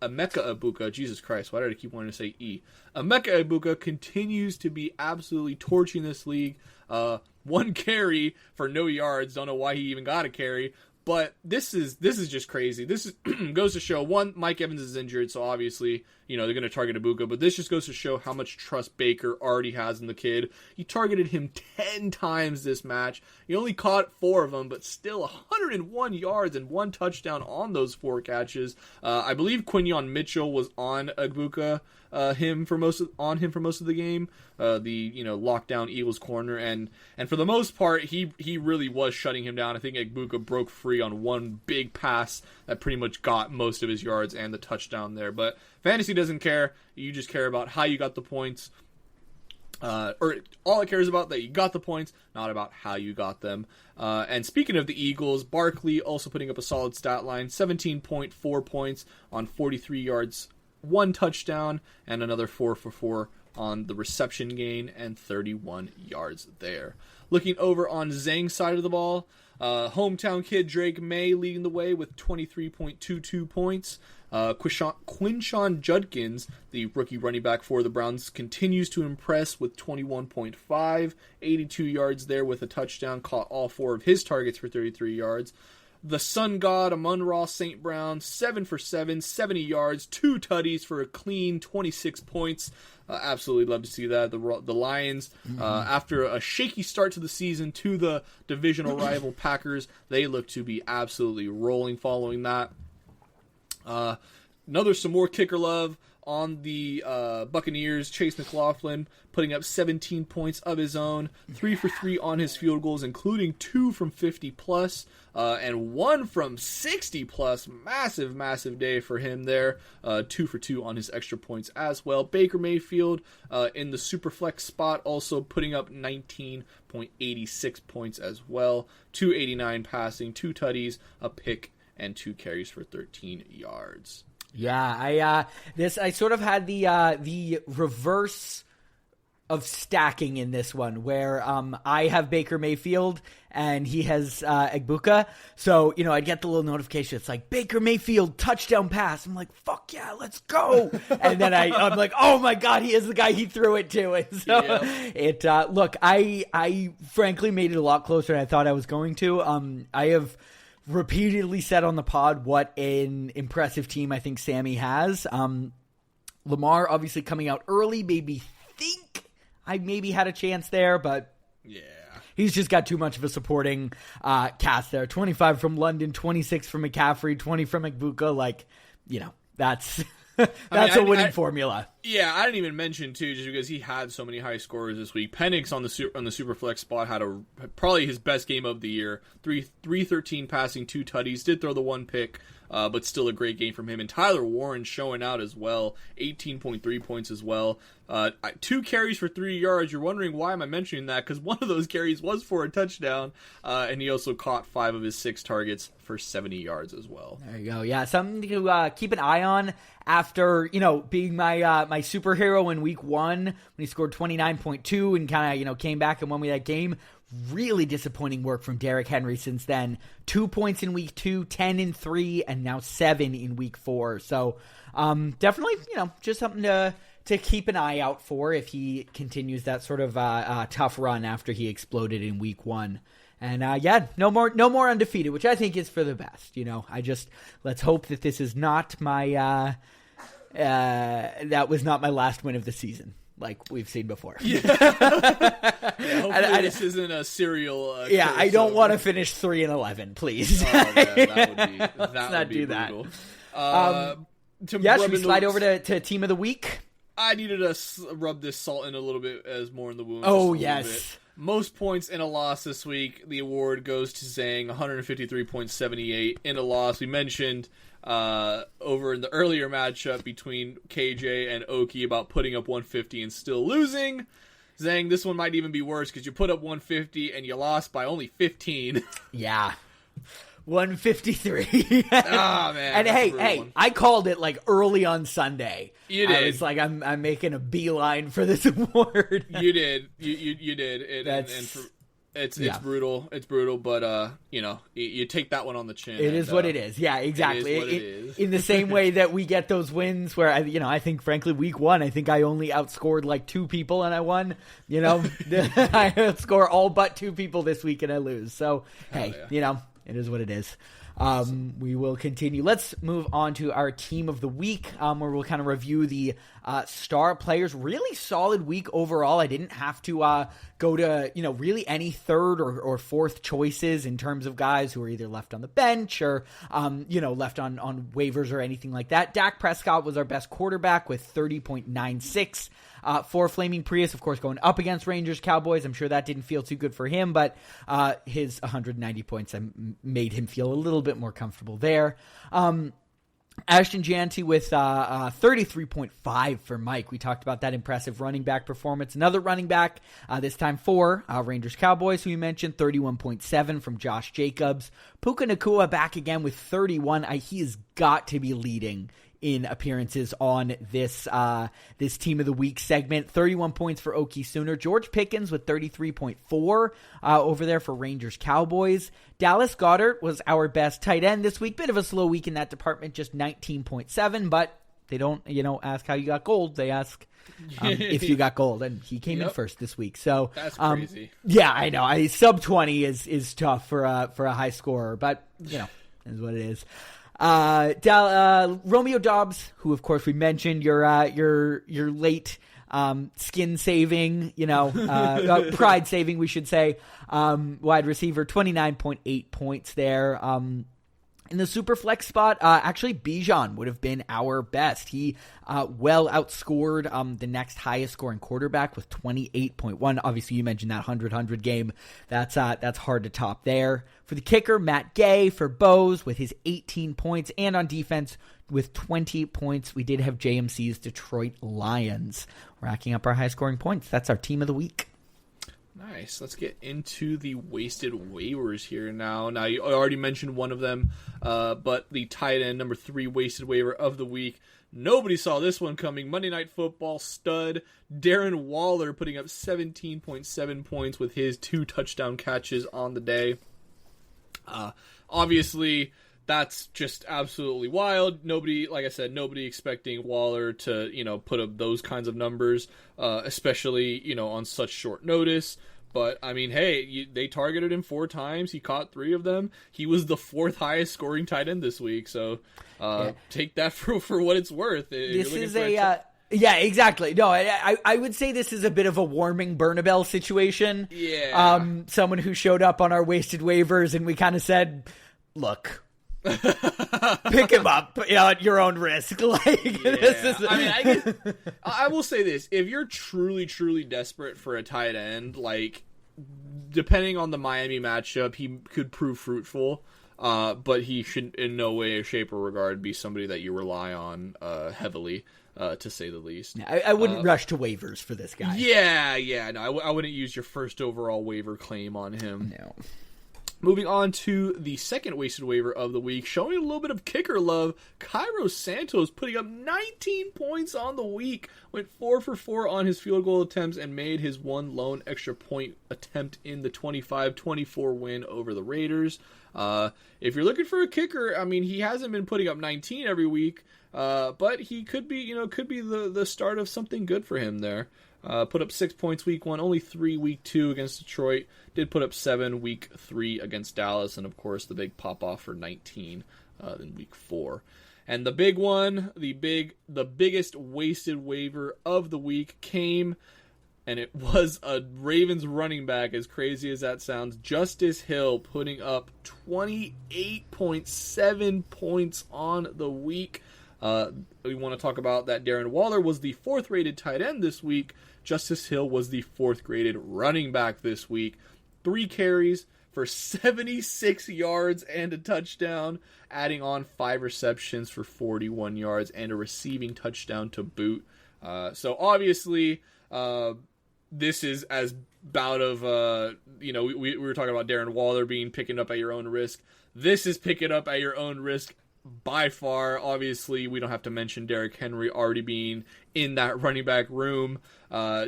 Egbuka, Jesus Christ, why did I keep wanting to say E? Emeka Egbuka continues to be absolutely torching this league. 1 carry for no yards. Don't know why he even got a carry. But this is just crazy. This is goes to show, one, Mike Evans is injured, so obviously, they're going to target Egbuka. But this just goes to show how much trust Baker already has in the kid. He targeted him 10 times this match. He only caught 4 of them, but still 101 yards and 1 touchdown on those 4 catches. I believe Quinyon Mitchell was on Egbuka. Him for most of the game, the lockdown Eagles corner, and for the most part he really was shutting him down. I think Egbuka broke free on 1 big pass that pretty much got most of his yards and the touchdown there. But fantasy doesn't care. You just care about how you got the points. Or all it cares about that you got the points, not about how you got them. And speaking of the Eagles, Barkley also putting up a solid stat line, 17.4 points on 43 yards. 1 touchdown, and another 4 for 4 on the reception gain, and 31 yards there. Looking over on Zang's side of the ball, hometown kid Drake May leading the way with 23.22 points. Quinshon Judkins, the rookie running back for the Browns, continues to impress with 21.5, 82 yards there with a touchdown, caught all 4 of his targets for 33 yards. The Sun God, Amon-Ra St. Brown, 7 for 7, 70 yards, 2 tutties for a clean 26 points. Absolutely love to see that. The Lions, after a shaky start to the season to the divisional rival Packers, they look to be absolutely rolling following that. Some more kicker love on the Buccaneers. Chase McLaughlin putting up 17 points of his own, 3 for 3 on his field goals, including 2 from 50 plus, and 1 from 60 plus. Massive day for him there. 2 for 2 on his extra points as well. Baker Mayfield in the Superflex spot, also putting up 19.86 points as well. 289 passing, 2 tutties, a pick, and 2 carries for 13 yards. Yeah, I sort of had the reverse of stacking in this one, where I have Baker Mayfield and he has Egbuka. So, I'd get the little notification. It's like, Baker Mayfield, touchdown pass. I'm like, fuck yeah, let's go. And then I'm like, oh my God, he is the guy he threw it to. And so look, I frankly made it a lot closer than I thought I was going to. I have repeatedly said on the pod what an impressive team I think Sammy has. Lamar obviously coming out early, maybe think I maybe had a chance there, but yeah, he's just got too much of a supporting cast there. 25 from London, 26 from McCaffrey, 20 from Egbuka. That's that's a winning formula. Yeah, I didn't even mention too, just because he had so many high scorers this week. Penix on the Superflex spot had probably his best game of the year. 313 passing, 2 tutties, did throw the 1 pick, but still a great game from him. And Tyler Warren showing out as well, 18.3 points as well. 2 carries for 3 yards. You're wondering why am I mentioning that? Because one of those carries was for a touchdown, and he also caught 5 of his 6 targets for 70 yards as well. There you go. Yeah, something to keep an eye on after being my superhero in week 1 when he scored 29.2 and kind of came back and won me that game. Really disappointing work from Derrick Henry since then. 2 points in week 2, 10 in 3, and now 7 in week 4. So definitely just something to keep an eye out for if he continues that sort of tough run after he exploded in week 1. And no more undefeated, which I think is for the best. Let's hope that this is not my that was not my last win of the season, like we've seen before. Yeah. Hopefully this isn't a serial. I don't want to finish 3-11, please. Oh man, that would be brutal. Should we slide over to team of the week? I needed to rub this salt in a little bit as more in the wound. Oh, yes. Most points in a loss this week. The award goes to Zang, 153.78 in a loss. We mentioned over in the earlier matchup between KJ and Oki about putting up 150 and still losing. Zang, this one might even be worse because you put up 150 and you lost by only 15. Yeah. 153. Ah, man. And hey, I called it like early on Sunday. You did. I was like, I'm making a beeline for this award. You did. You did. It's brutal. It's brutal, but you take that one on the chin. It is what it is. Yeah, exactly. It is. In the same way that we get those wins where I think frankly week 1, I think I only outscored like 2 people and I won. I outscore all but 2 people this week and I lose. So hey, it is what it is. We will continue. Let's move on to our team of the week, where we'll kind of review the star players. Really solid week overall. I didn't have to go to really any third or fourth choices in terms of guys who are either left on the bench or left on waivers or anything like that. Dak Prescott was our best quarterback with 30.96. For Flaming Prius, of course, going up against Rangers Cowboys. I'm sure that didn't feel too good for him, but his 190 points made him feel a little bit more comfortable there. Ashton Janty with 33.5 for Mike. We talked about that impressive running back performance. Another running back, this time for Rangers Cowboys, who you mentioned, 31.7 from Josh Jacobs. Puka Nacua back again with 31. He has got to be leading in appearances on this team of the week segment. 31 points for Okie Sooner. George Pickens with 33.4 over there for Rangers Cowboys. Dallas Goedert was our best tight end this week. Bit of a slow week in that department, just 19.7, but they don't, ask how you got gold. They ask if you got gold, and he came in first this week. So that's crazy. Yeah, I know. Sub 20 is tough for a high scorer, but is what it is. Romeo Dobbs, who of course we mentioned, your late skin saving, pride saving, we should say, wide receiver, 29.8 points there. In the super flex spot, actually Bijan would have been our best. He well outscored the next highest scoring quarterback with 28.1. Obviously, you mentioned that 100-100 game. That's hard to top there. For the kicker, Matt Gay for Bose with his 18 points. And on defense with 20 points, we did have JMC's Detroit Lions racking up our high scoring points. That's our team of the week. Nice. Let's get into the wasted waivers here now. Now, you already mentioned one of them, but the tight end, number 3 wasted waiver of the week. Nobody saw this one coming. Monday Night Football stud Darren Waller putting up 17.7 points with his 2 touchdown catches on the day. Obviously, that's just absolutely wild. Nobody, like I said, nobody expecting Waller to, put up those kinds of numbers, especially, on such short notice. But, I mean, hey, they targeted him 4 times. He caught 3 of them. He was the 4th highest scoring tight end this week. So, take that for what it's worth. This is yeah, exactly. No, I would say this is a bit of a warming Bernabel situation. Yeah. Someone who showed up on our wasted waivers and we kind of said, look, pick him up at your own risk. This is... I will say this: if you're truly, truly desperate for a tight end, depending on the Miami matchup, he could prove fruitful. But he should, in no way, shape, or regard, be somebody that you rely on heavily, to say the least. I wouldn't rush to waivers for this guy. Yeah. No, I wouldn't use your first overall waiver claim on him. No. Moving on to the second wasted waiver of the week, showing a little bit of kicker love, Cairo Santos putting up 19 points on the week, went 4 for 4 on his field goal attempts, and made his one lone extra point attempt in the 25-24 win over the Raiders. If you're looking for a kicker, I mean, he hasn't been putting up 19 every week, but he could be, the start of something good for him there. Put up 6 points week 1, only 3 week 2 against Detroit. Did put up 7 week 3 against Dallas, and of course the big pop off for 19 in week 4. And the big one, the biggest wasted waiver of the week came, and it was a Ravens running back, as crazy as that sounds, Justice Hill, putting up 28.7 points on the week. We want to talk about that Darren Waller was the 4th rated tight end this week. Justice Hill was the 4th graded running back this week. 3 carries for 76 yards and a touchdown, adding on 5 receptions for 41 yards and a receiving touchdown to boot. So obviously, this is as bout of, we were talking about Darren Waller being picking up at your own risk. This is picking up at your own risk by far. Obviously, we don't have to mention Derrick Henry already being in that running back room. I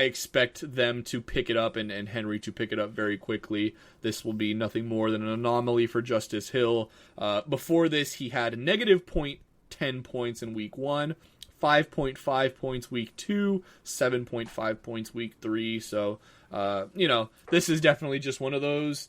expect them to pick it up and Henry to pick it up very quickly. This will be nothing more than an anomaly for Justice Hill. Before this, he had negative 0.10 points in week 1, 5.5 points week 2, 7.5 points week 3. So, this is definitely just one of those,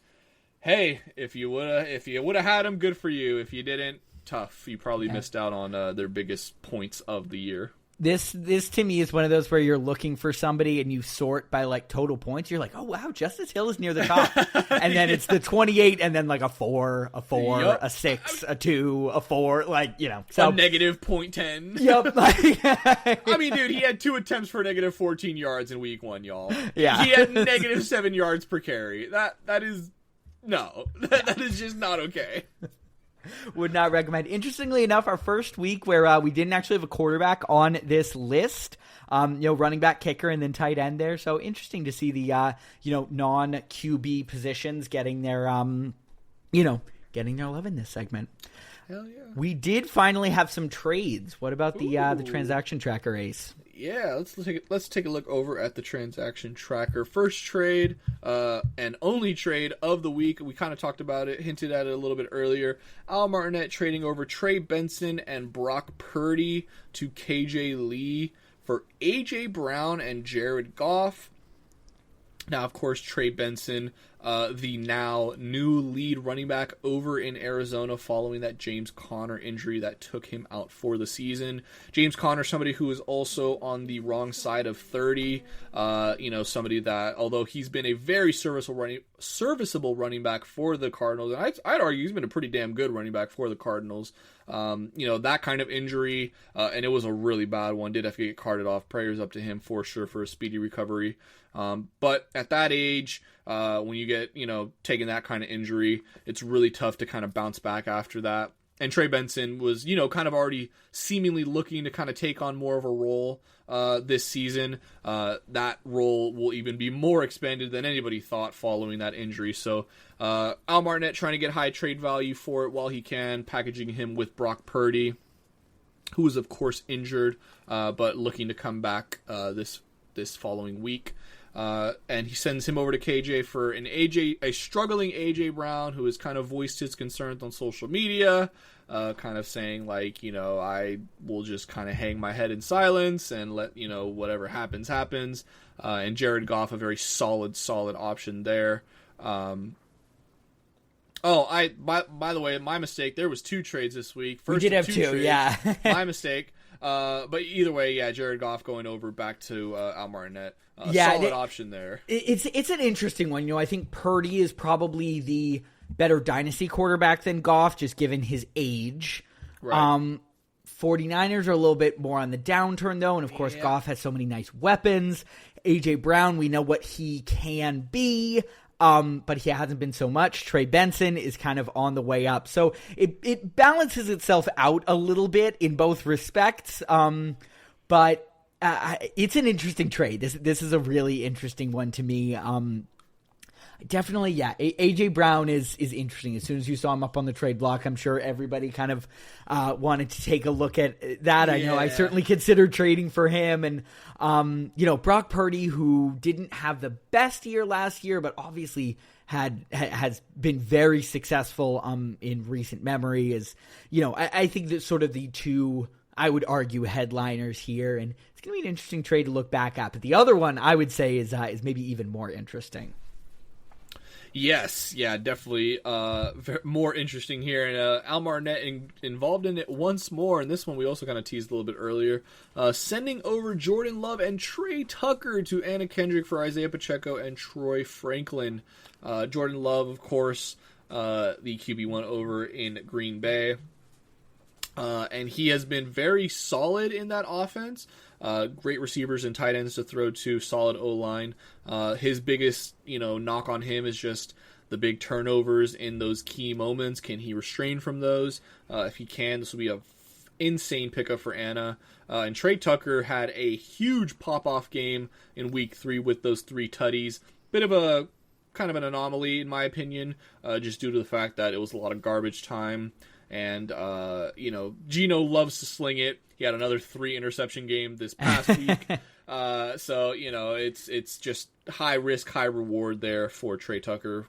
hey, if you would have had him, good for you. If you didn't, tough. You probably missed out on their biggest points of the year. This to me is one of those where you're looking for somebody and you sort by like total points. You're like, oh wow, Justice Hill is near the top, and then it's the 28, and then like a 4, yep, a 6, a 2, a 4, so a negative 0.10. Yep. I mean, dude, he had 2 attempts for negative 14 yards in week 1, y'all. Yeah, he had negative 7 yards per carry. That is that is just not okay. Would not recommend. Interestingly enough, our first week where we didn't actually have a quarterback on this list, running back, kicker, and then tight end there. So interesting to see the non-QB positions getting their getting their love in this segment. Hell yeah. We did finally have some trades. What about the transaction tracker, Ace? Yeah, let's take a look over at the transaction tracker. First trade, and only trade of the week. We kind of talked about it, hinted at it a little bit earlier. Al Martinet trading over Trey Benson and Brock Purdy to KJ Lee for AJ Brown and Jared Goff. Now, of course, Trey Benson, the now new lead running back over in Arizona following that James Conner injury that took him out for the season. James Conner, somebody who is also on the wrong side of 30. Somebody that, although he's been a very serviceable running back for the Cardinals, and I'd argue he's been a pretty damn good running back for the Cardinals. That kind of injury, and it was a really bad one, did have to get carted off. Prayers up to him for sure for a speedy recovery. But at that age, when you get, taking that kind of injury, it's really tough to kind of bounce back after that. And Trey Benson was, kind of already seemingly looking to kind of take on more of a role this season. That role will even be more expanded than anybody thought following that injury. So Al Martinet trying to get high trade value for it while he can, packaging him with Brock Purdy, who is, of course, injured, but looking to come back this following week. And he sends him over to KJ for a struggling AJ Brown, who has kind of voiced his concerns on social media, kind of saying I will just kind of hang my head in silence and let, whatever happens. And Jared Goff, a very solid option there. By the way, my mistake. There was 2 trades this week. First, we did have 2 trades, yeah. My mistake. But either way, yeah, Jared Goff going over back to Al Martinet. Solid option there. It's an interesting one. I think Purdy is probably the better dynasty quarterback than Goff, just given his age. Right. 49ers are a little bit more on the downturn, though, and of course Goff has so many nice weapons. AJ Brown, we know what he can be. But he hasn't been so much. Trey Benson is kind of on the way up. So it balances itself out a little bit in both respects. But it's an interesting trade. This is a really interesting one to me. Definitely, yeah. AJ Brown is interesting. As soon as you saw him up on the trade block, I'm sure everybody kind of wanted to take a look at that. I know I certainly considered trading for him. And, Brock Purdy, who didn't have the best year last year, but obviously has been very successful in recent memory, is, I think that sort of the 2, I would argue, headliners here. And it's going to be an interesting trade to look back at. But the other one I would say is maybe even more interesting. Yes, yeah, definitely more interesting here. And Al Martinet involved in it once more. And this one we also kind of teased a little bit earlier. Sending over Jordan Love and Trey Tucker to Anna Kendrick for Isaiah Pacheco and Troy Franklin. Jordan Love, of course, the QB1 over in Green Bay. And he has been very solid in that offense. Great receivers and tight ends to throw to, solid O-line. His biggest, knock on him is just the big turnovers in those key moments. Can he restrain from those? If he can, this will be a insane pickup for Anna. And Trey Tucker had a huge pop-off game in week 3 with those 3 tutties. Bit of a kind of an anomaly, in my opinion, just due to the fact that it was a lot of garbage time. And, Geno loves to sling it. He had another 3 interception game this past week. So, it's just high risk, high reward there for Trey Tucker.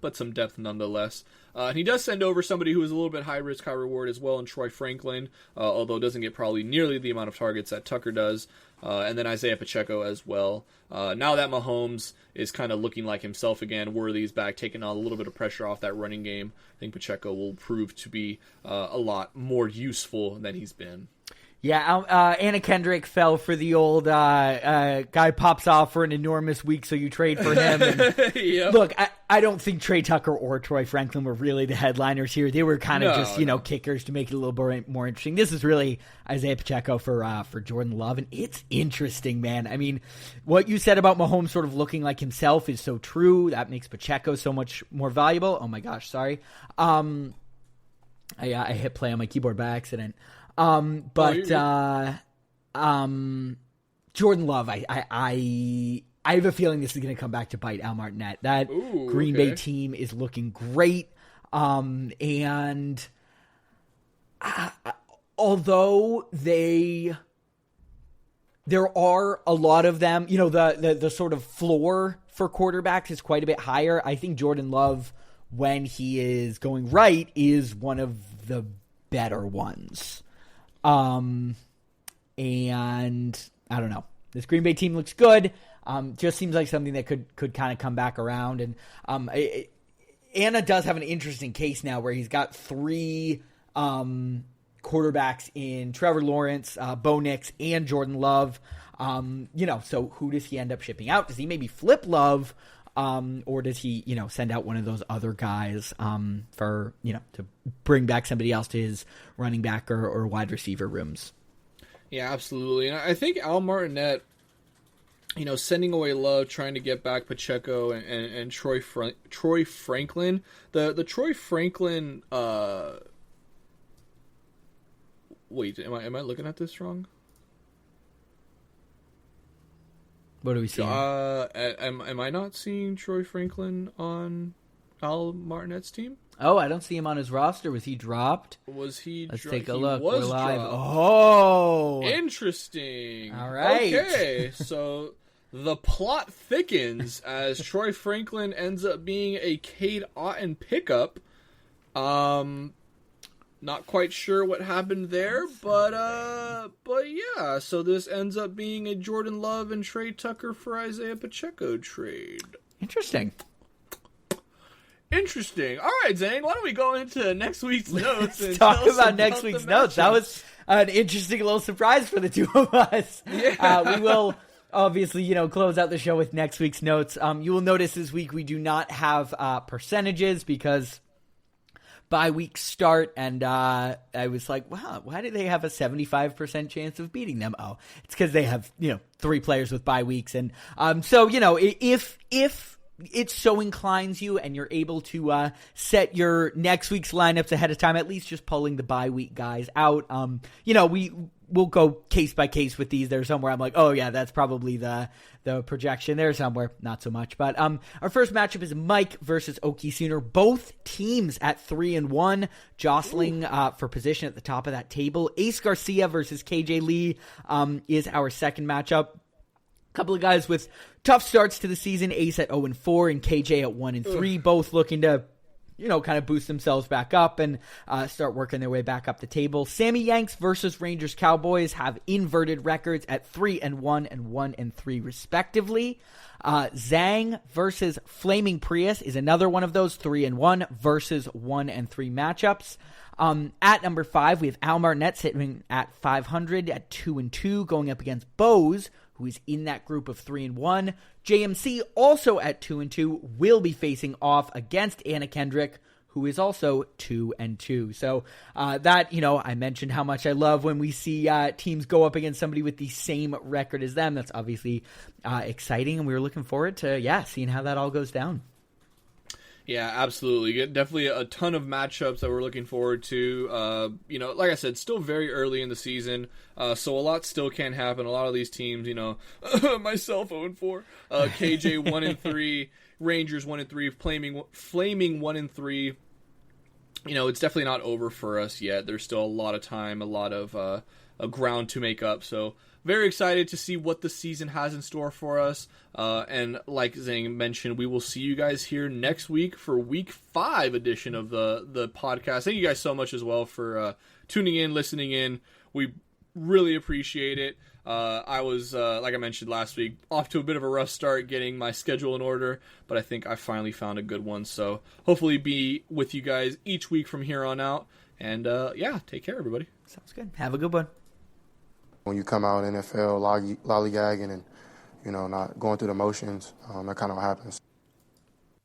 But some depth nonetheless. And he does send over somebody who is a little bit high risk, high reward as well in Troy Franklin, although doesn't get probably nearly the amount of targets that Tucker does. And then Isaiah Pacheco as well. Now that Mahomes is kind of looking like himself again, Worthy's back, taking on a little bit of pressure off that running game. I think Pacheco will prove to be a lot more useful than he's been. Yeah, Anna Kendrick fell for the old guy pops off for an enormous week, so you trade for him. And yep. Look, I don't think Trey Tucker or Troy Franklin were really the headliners here. They were kind of kickers to make it a little bit more interesting. This is really Isaiah Pacheco for Jordan Love, and it's interesting, man. I mean, what you said about Mahomes sort of looking like himself is so true. That makes Pacheco so much more valuable. Oh my gosh, sorry. I hit play on my keyboard by accident. Jordan Love, I have a feeling this is going to come back to bite Al Martinet. That Green Bay team is looking great. And although there are a lot of them, the sort of floor for quarterbacks is quite a bit higher. I think Jordan Love, when he is going right, is one of the better ones. And I don't know. This Green Bay team looks good. Just seems like something that could kind of come back around. And Anna does have an interesting case now where he's got 3 quarterbacks in Trevor Lawrence, Bo Nix, and Jordan Love. So who does he end up shipping out? Does he maybe flip Love? Or does he, send out one of those other guys for, to bring back somebody else to his running back or wide receiver rooms? Yeah, absolutely. And I think Al Martinet, sending away Love, trying to get back Pacheco and Troy Franklin. The Troy Franklin. Wait, am I looking at this wrong? What are we seeing? Am I not seeing Troy Franklin on Al Martinet's team? Oh, I don't see him on his roster. Was he dropped? Was he? Let's take a look. We're live. Dropped. Oh, interesting. All right. Okay, so the plot thickens as Troy Franklin ends up being a Cade Otton pickup. Not quite sure what happened there, but yeah. So this ends up being a Jordan Love and Trey Tucker for Isaiah Pacheco trade. Interesting. All right, Zang, why don't we go into next week's notes and talk about next week's notes? That was an interesting little surprise for the two of us. Yeah. We will obviously, close out the show with next week's notes. You will notice this week we do not have percentages because bye week start, and I was like, wow, why do they have a 75% chance of beating them? Oh, it's because they have 3 players with bye weeks, and so if it so inclines you and you're able to set your next week's lineups ahead of time, at least just pulling the bye week guys out. We'll go case by case with these. There's somewhere I'm like, oh yeah, that's probably the projection. There's somewhere not so much. But our first matchup is Mike versus Okie Sooner. Both teams at 3-1, jostling for position at the top of that table. Ace Garcia versus KJ Lee is our second matchup. Couple of guys with tough starts to the season. Ace at 0-4 and KJ at 1-3, both looking to kind of boost themselves back up and start working their way back up the table. Sammy Yanks versus Rangers Cowboys have inverted records at 3-1 and 1-3 respectively. Zang versus Flaming Prius is another one of those 3-1 versus 1-3 matchups. At number 5, we have Al Martinet sitting at 500 at 2-2, going up against Bose, who is in that group of 3-1. JMC, also at 2-2, will be facing off against Anna Kendrick, who is also 2-2. So that, I mentioned how much I love when we see teams go up against somebody with the same record as them. That's obviously exciting, and we were looking forward to, seeing how that all goes down. Yeah, absolutely. Definitely a ton of matchups that we're looking forward to. Like I said, still very early in the season, so a lot still can happen. A lot of these teams, myself 0-4, KJ 1-3, Rangers 1-3, Flaming 1-3. It's definitely not over for us yet. There's still a lot of time, a lot of ground to make up. So very excited to see what the season has in store for us. And like Zang mentioned, we will see you guys here next week for week 5 edition of the podcast. Thank you guys so much as well for tuning in, listening in. We really appreciate it. I was, like I mentioned last week, off to a bit of a rough start getting my schedule in order, but I think I finally found a good one. So hopefully be with you guys each week from here on out. And take care, everybody. Sounds good. Have a good one. When you come out in NFL lollygagging and, not going through the motions, that kind of happens.